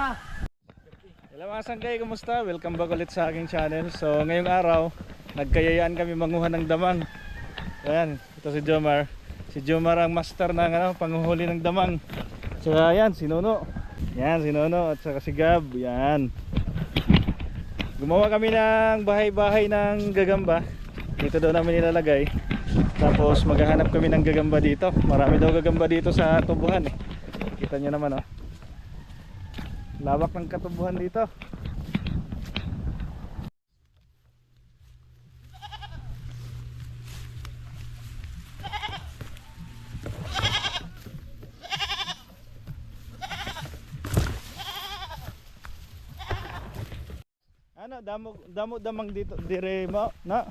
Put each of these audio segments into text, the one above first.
na. Hello mga sanggay, kumusta? Welcome back ulit sa aking channel. So ngayong araw, nagkayayaan kami manguha ng damang. Ayan, ito si Jomar. Si Jomar ang master ng panguhuli ng damang. So ayan, si Nono. Yan, si Nono at saka si Gab. Yan. Gumawa kami ng bahay-bahay ng gagamba. Dito daw namin nilalagay. Tapos maghahanap kami ng gagamba dito. Marami daw gagamba dito sa tubuhan eh. Kita nyo naman oh. Lawak ng katubuhan dito. Ano, damang dito, dire mo, na?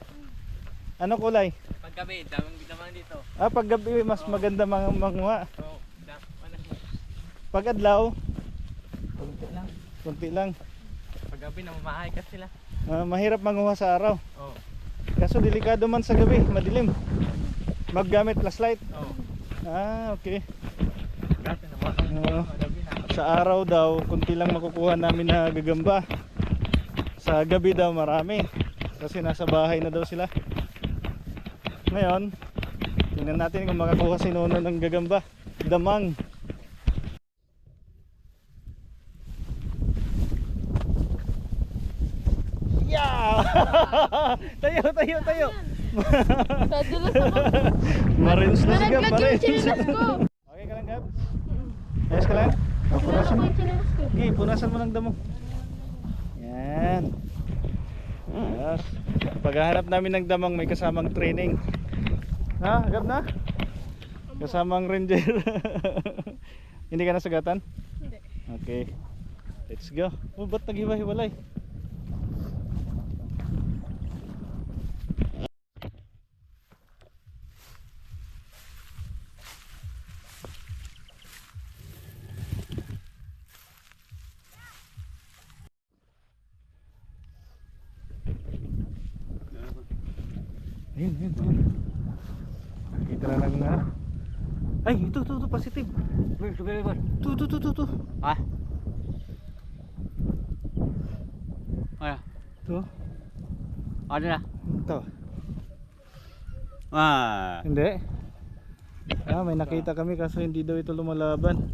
Ano kulay? Paggabi, damang dito. Paggabi mas maganda manguha. Oo, Pag adlaw, konti lang. Paggabi namamahay ka sila. Mahirap manguha sa araw. Oo. Kaso delikado man sa gabi, madilim. Maggamit flashlight. Oo. Okay. Dati namamahay paggabi na. Sa araw daw, kunti lang makukuha namin na gagamba. Sa gabi daw marami. Kasi nasa bahay na daw sila. Ngayon, tingnan natin kung makakuha si Nono ng gagamba. Damang. Yeah! Tayo. Nadulas ako. Marins na si Gab, Nalaglag yung Marins. chinilas ko. Okay ka lang, Gab? Ayos ka lang? Punasan mo. Yung chinilas ko. Okay, punasan mo ng damo. Yan. Yes. Paghahanap namin ng damang may kasamang training. Gab na? Kasamang ranger. Hindi ka nasagatan? Hindi. Okay. Let's go. Ba't naghiwa-hiwalay? Ayun. Nakita na lang nga. Ay, ito, positive. Ito. Ah. Ano? Ito. Ano na? Ito. Hindi. May nakita kami kaso hindi daw ito lumalaban.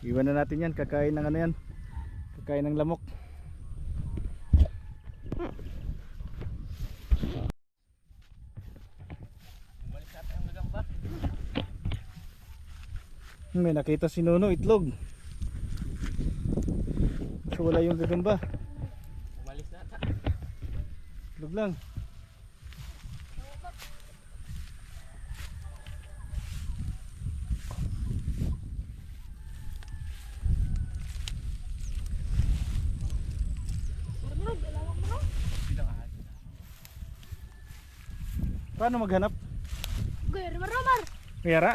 Iwan na natin yan, kakain ng ano yan. Kakain ng lamok. May nakita si Nono, itlog. So wala yung gagamba. Umalis na ata. Itlog lang. Paano maghanap? Gaya, ramar. Mayara?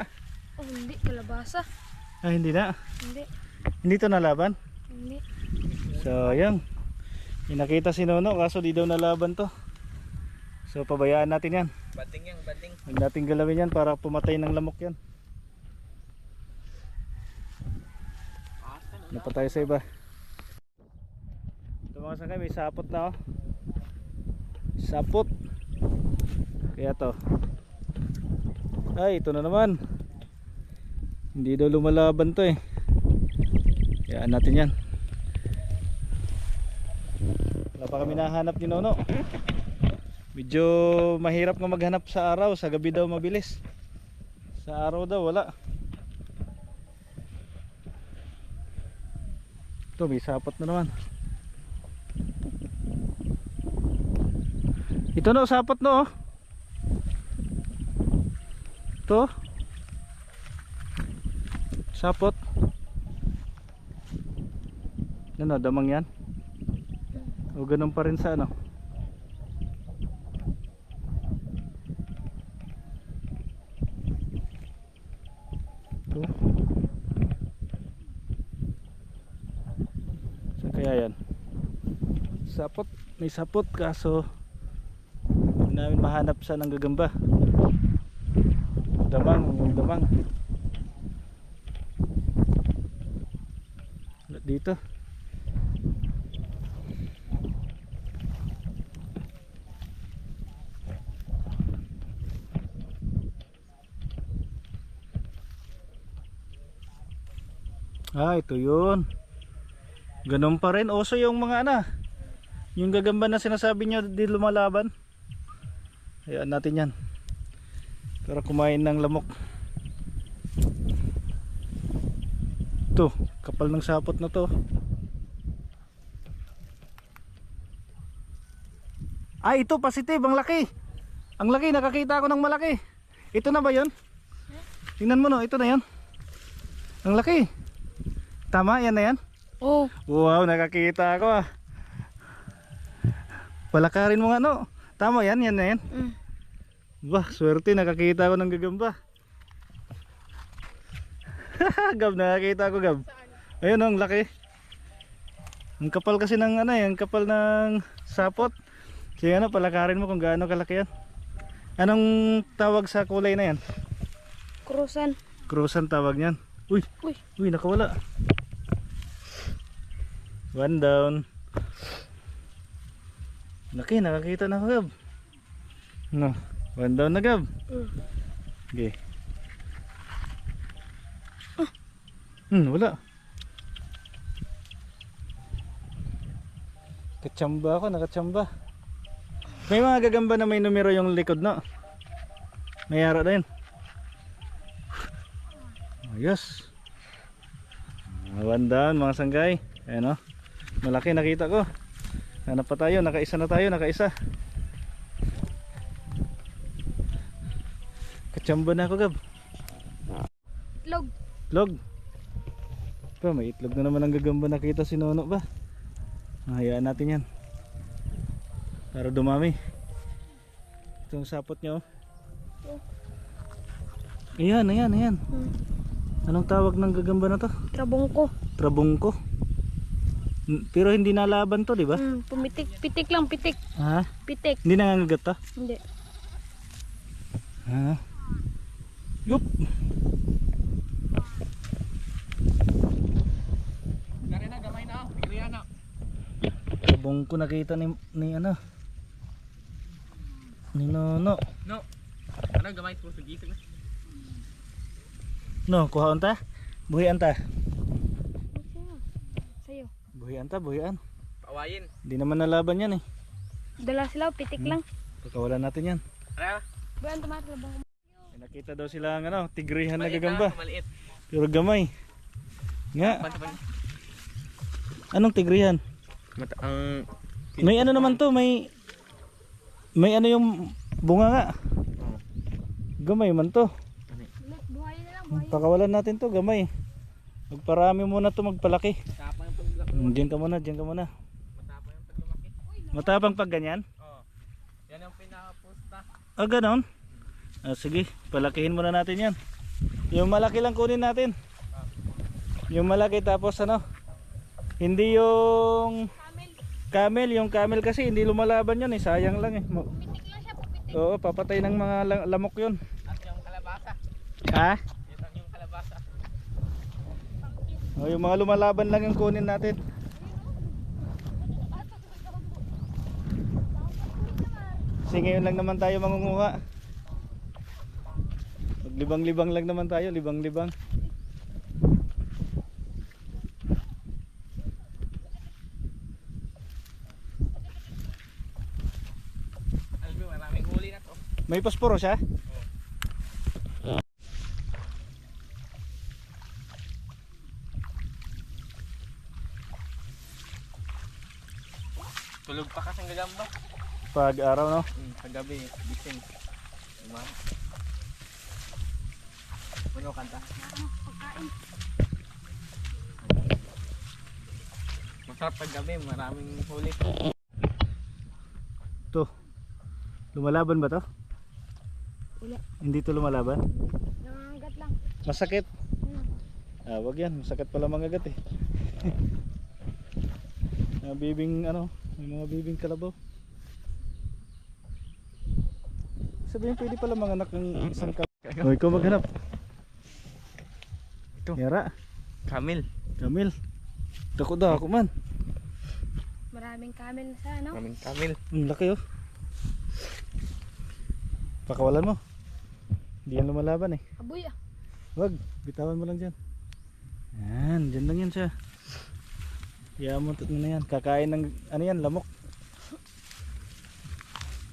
Oh, hindi. Kalabasa. Hindi na. Hindi. Hindi to nalaban. Hindi. So ayan, nakita si Nono kaso di daw nalaban to. So pabayaan natin yan. Bating yan, bating. Huwag natin galawin yan para pumatay ng lamok yan. Napatay sa iba. Ito mga sakay, may sapot na oh. Sapot. Kaya to. Ay, ito na naman. Hindi daw lumalaban to eh. Hayaan natin yan. Wala pa kami nahanap ni Nono. Medyo mahirap nga maghanap sa araw. Sa gabi daw mabilis. Sa araw daw wala. Ito may sapot na naman. Ito no, sapot no oh. Ito sapot. Ano, damang yan? O ganun pa rin sa ano? Ito. Saan kaya yan? Sapot. May sapot kaso hindi namin mahanap sa nanggagamba. Damang, yung damang. dito. Ito yun. Ganun pa rin. Oso yung mga yung gagamba na sinasabi nyo di lumalaban. Hayaan natin yan. Para kumain ng lamok. Ito, kapal ng sapot na to. Ito positive, ang laki. Ang laki, nakakita ako ng malaki. Ito na ba yun? Tingnan mo no, ito na yan. Ang laki. Tama, yan na yan? Oh. Wow, nakakita ako Palakarin mo nga no. Tama yan, yan na yan. Bah, swerte, nakakita ako ng gagamba. Gab, nakakita ko Gab. Ayun ang laki. Ang kapal kasi ng ang kapal ng sapot. Kaya palakarin mo kung gaano kalaki yan. Anong tawag sa kulay na yan? Krusan. Krusan tawag niyan. Uy, Uy, nakawala. One down. Laki, nakakita na ako Gab. No, one down na Gab. Okay. Wala. Kachamba ako, nakachamba. May mga gagamba na may numero yung likod no. May ara din. Ayos. One down mga sanggay. Ayan o. Malaki nakita ko. Hanap pa tayo, nakaisa na tayo, nakaisa. Kachamba na ako Gab. itlog. Itlog. Pa, may itlog na naman ang gagamba, nakita si Nono ba? Hayaan natin yan. Para dumami. Itong sapot nyo. Ayan. Anong tawag ng gagamba na to? Trabongko. Trabongko. Pero hindi nalaban to, di ba? Pumitik. Pitik lang, pitik. Ha? Pitik. Hindi nangangagat to? Hindi. Ha? Yup. Dari na, gamay na. Bigyan na. Trabongko nakita ni ni Nono. No. Gamay po sa gising na. No, kuhaon ta? Buhian ta? Sa'yo. Buhian. Paawayin. Hindi naman nalaban yan eh. Dala sila, pitik lang. Pagkawalan natin yan. Ano? Buwan tumatlo. May nakita daw sila ang tigrihan na Maliit gagamba. Maliit. Pero gamay. Nga. Pan. Anong tigrihan? May ano naman to, may ano yung bunga nga. Gamay man to. Buhay na lang, buhay. Pakawalan natin to, gamay. Magparami muna to, magpalaki. Tapang yung paglaki. Diyan ka muna. Matapang yung paglumaki. Matapang pag ganyan? Oo. Yan ang pinaka-pusta. Ganon. Sige, palakihin muna natin yan. Yung malaki lang kunin natin. Yung malaki tapos hindi yung camel. Yung camel kasi hindi lumalaban yan eh. Sayang lang eh. Pitik lang siya, pupitik. Oo, papatay ng mga lamok yun. At yung kalabasa. Ha? Yan yung kalabasa. Yung mga lumalaban lang yung kunin natin. Kasi ngayon lang naman tayo mangunguha. Maglibang-libang lang naman tayo, libang-libang. Albi, maraming huli na to. May posporo siya? Tulog pa kasing gagamba. Pag araw no? Kagabi, gising. Diba? Puno kanta. Pagkain. Masarap paggabi, maraming huli. To. Lumalaban ba to? Wala. Hindi to lumalaban? Nangangagat lang. Masakit. Wag yan, masakit pala mangagat eh. May mga bibing kalabaw. Sabihin pwede pala manganak ng isang kalabaw. O ikaw maghanap. Ito. Yara. Kamil. Kamil. Dako man. Maraming camel na sa ano. Maraming kamil. Ang laki oh. Pakawalan mo. Hindi yan lumalaban eh. Aboy ah. Wag, bitawan mo lang dyan. Yan, dyan lang yan siya. Yamuntot mo na yan. Kakain ng ano yan, lamok.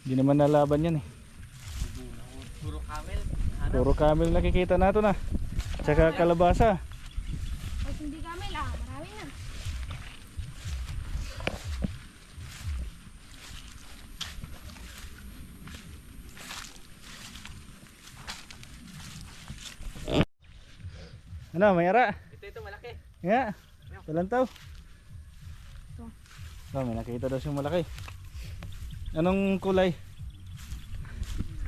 Hindi naman nalaban yan eh. Puro kamil. Puro camel nakikita nato na. Tsaka kalabasa. Pag hindi camel ah, marami na. Ano, mayara? Ito malaki. Nga. Talantaw. Ito. Oh, may nakita daw siyang malaki. Anong kulay?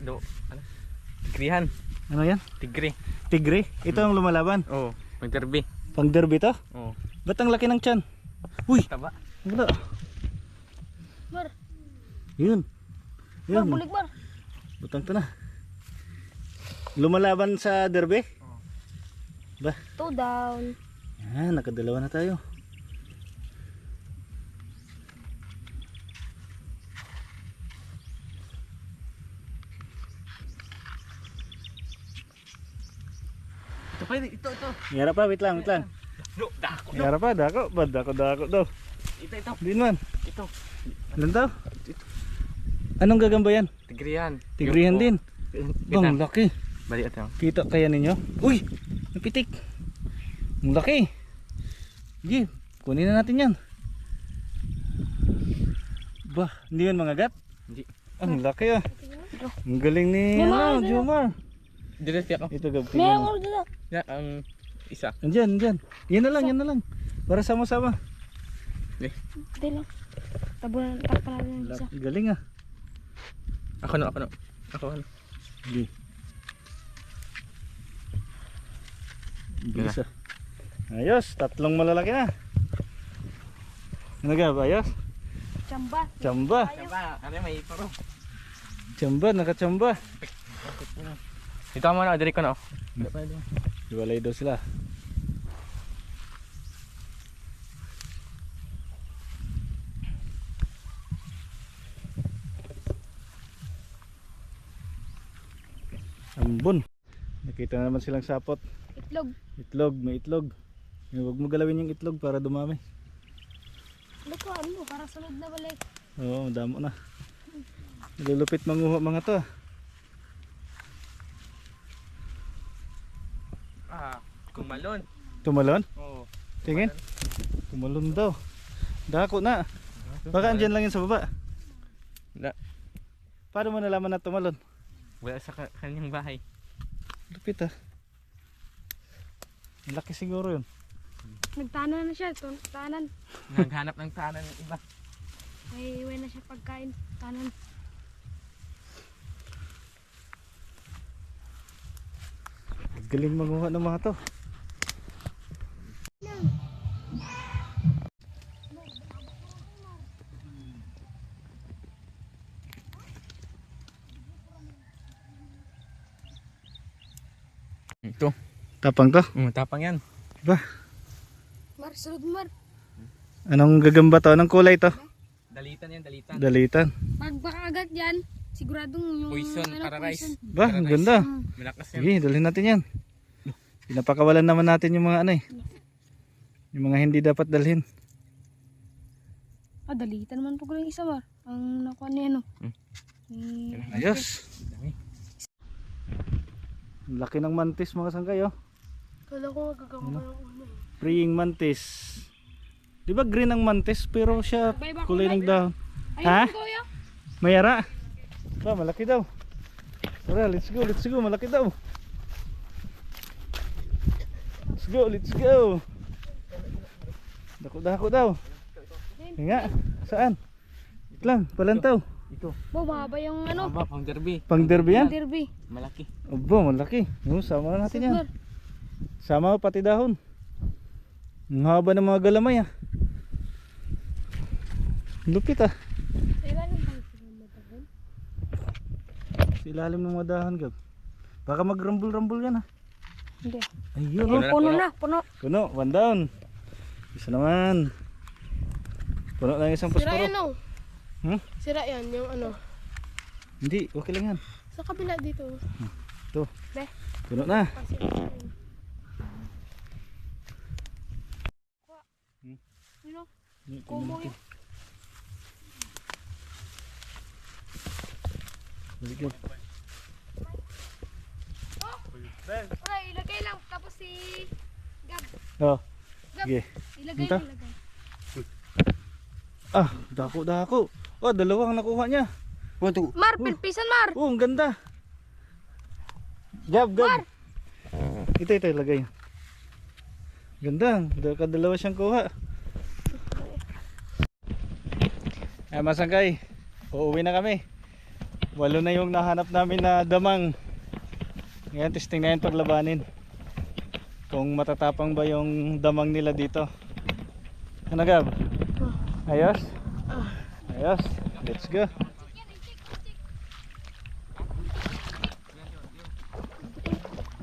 Ano? Tigrihan. Ano yan? Tigre. Tigre? Ito ang lumalaban. Oo. Pag-derby. Pang derby to? Oo. Ba't ang laki ng tiyan? Uy! Taba. Wala. Mar, Yun. mar, Yun. bulig mar. Butang to na. Lumalaban sa derby? Oo. Ba? 2 down. Yan, nakadalawa na tayo. Ito pa ito. Mayara pa, wait lang. No, dako. Mayara pa, dako. Ba, dako daw. Ito. Din man. Ito. Ilan daw? Anong gagamba yan? Tigrihan. Tigrihan din. Bang, laki. Bali ito. Kita kaya ninyo? Uy! Napitik! Ang laki! Sige, kunin na natin yan. Bah, hindi yan mangagat? Hindi. Ang laki ah. Ang galing ni ano, Jomar. Diretso ako. Ito gab. May ako dito. Ya, ang isa. Andyan. Yan na lang. Para sama-sama. Hindi lang. Tabunan, takpan natin yung isa. Galing ah. Ako no. Sige. Bilis ah. Ayos, tatlong malalaki na. Ano gab, ayos? Chamba. Chamba. Diba? Ano may paro. Chamba, nakachamba. Ito mo na, direct ko na. Iwalay daw sila. Ambon. Nakita na naman silang sapot. Itlog. May itlog. Huwag mo galawin yung itlog para dumami. Ano ko, ano? Para sunod na balik. Oo, damo na. Nilulupit manguha mga to. Kumalon. Tumalon? Oo. Tingin. Tumalon daw. Dako na. Baka andyan lang yun sa baba. Wala. Paano mo nalaman na tumalon? Wala sa kanyang bahay. Lupit ah. Laki siguro yun. Nagtanan na siya. Tanan. Naghanap ng tanan ng iba. May iwan na siya pagkain. Tanan. Galing manguha ng mga to. Ito. Tapang to? Tapang yan. Ba? Mar, sunod mar. Anong gagamba to? Anong kulay to? Dalitan yan, dalitan. Dalitan. Pag baka agad yan, siguradong yung Poison, ano, para rice. Ba, ang ganda. Malakas yan. Sige, dalhin natin yan. Pinapakawalan naman natin yung mga ano eh. Yung mga hindi dapat dalhin. Ah, dalitan naman po ko yung isa mar. Ang nakuha niya ano. Ayos. Ang laki ng mantis mga sanggay oh. Kala ko gagawin ng ano. Praying mantis. Di ba green ang mantis pero siya Iba-iba kulay ng dahon. Ayun Ha? ko kuya. Mayara. Ba, malaki daw. Tara, let's go. Malaki daw. Let's go. Dako daw. Nga, saan? Wait lang, palantaw. Ito. Bo, mahaba yung ano. Pang derby. Pang derby yan? Derby. Malaki. Obo, malaki. Sama natin yan. Super. Sama pati dahon. Ang haba ng mga galamay ah. Lupit ah. Sa ilalim ba yung matahon? Sa ilalim ng mga dahon gab. Baka mag-rumble yan ah. Hindi. Ayun Puno oh. na, Puno. Puno, one down. Isa naman. Puno lang isang Sira posporo. yan oh. Hmm? Sira yan yung ano. Hindi, okay lang yan. Sa kabila dito. Ito. Be. Puno na. Kasi yan. Ano? Kumo yun. Very good. Ay, ilagay lang. Tapos si Gab. Oh, Gab. sige. Ilagay, Ito? ilagay. Ah, dako. Oh, dalawang nakuha niya. Mar, pilpisan Mar. Oh, ang ganda. Gab. Ito, ilagay. Ganda. Dalawa siyang kuha. Ay, masangkay. Uuwi na kami. 8 na yung nahanap namin na damang. Ngayon, testing na yung paglabanin. Kung matatapang ba yung damang nila dito. Ano, Gab? Ayos? Ayos. Let's go.